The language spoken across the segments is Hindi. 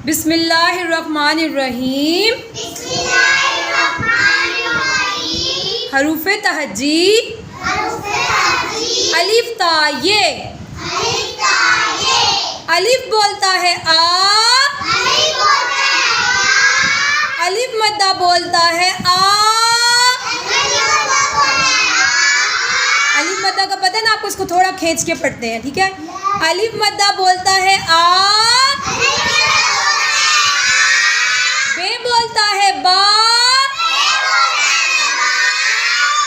बिस्मिल्लाहिर्रहमानिर्रहीम। हरूफ तहजी अलिफ ता ये। अलिफ बोलता है आ, अलिफ मद्दा बोलता है आ। अलिफ मद्दा का पता ना आपको, इसको थोड़ा खींच के पढ़ते हैं, ठीक है। अलिफ मद्दा बोलता है आ, बे बोलता है बा,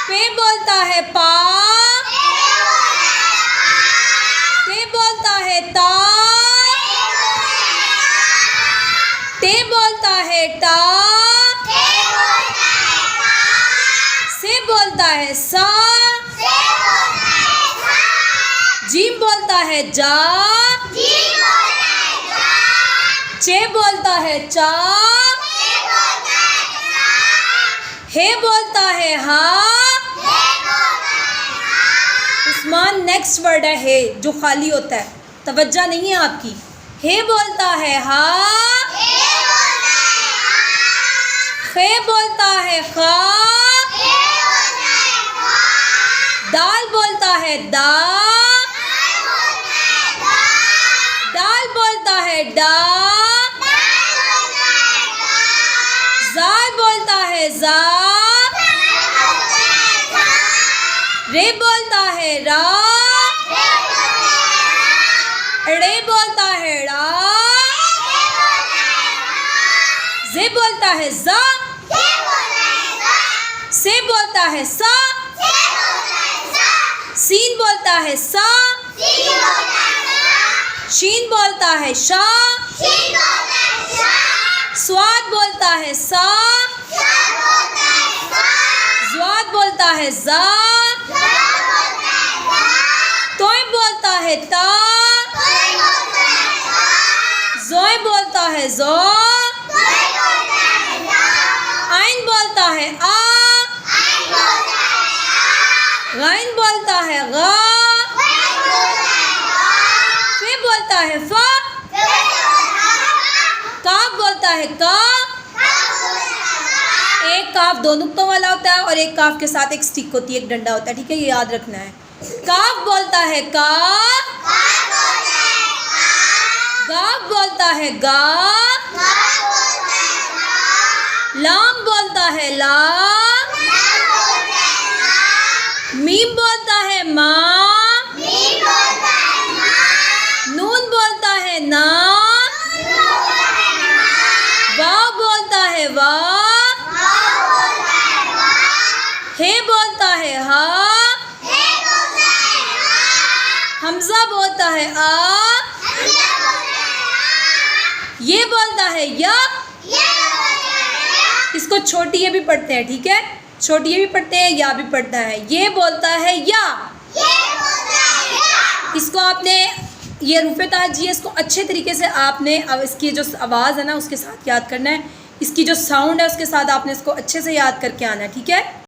पे बोलता है पा, ते बोलता है ता, ते बोलता है टा, से बोलता है सा, जीम बोलता है जा, चे बोलता है चा, हे बोलता है हा। उस्मान, नेक्स्ट वर्ड है हे, जो खाली होता है, तवज्जो नहीं है आपकी। हे बोलता है हा, खे बोलता है खा, दाल बोलता है दा, दाल बोलता है डा, जाल बोलता है जा, रे बोलता है रा, रे बोलता है रा, जे बोलता है जा, से बोलता है सा, सीन बोलता है सा, शीन बोलता है शा, स्वाद बोलता है सा, ज़्वाद बोलता है जा, तोय बोलता है ता, ज़ोय बोलता है ज़ो, आइन बोलता है आ, गाइन बोलता है गा, फे बोलता है फा, काफ बोलता है का। एक काफ दो नुक्तों वाला होता है और एक काफ के साथ एक स्टिक होती है, एक डंडा होता है, ठीक है, ये याद रखना है। काफ बोलता है का, गाफ बोलता है गा, लाम बोलता है ला, मीम बोलता है माँ, नून बोलता है ना, वाव बोलता है वाह, हे बोलता है हा, हमजा बोलता है आ, ये बोलता है या। इसको छोटी ये भी पढ़ते हैं, ठीक है, छोटी ये भी पढ़ते हैं, या भी पढ़ता है। ये बोलता है या, इसको आपने, ये रूफ़े तहजी है, इसको अच्छे तरीके से आपने अब इसकी जो आवाज़ है ना उसके साथ याद करना है, इसकी जो साउंड है उसके साथ आपने इसको अच्छे से याद करके आना है, ठीक है।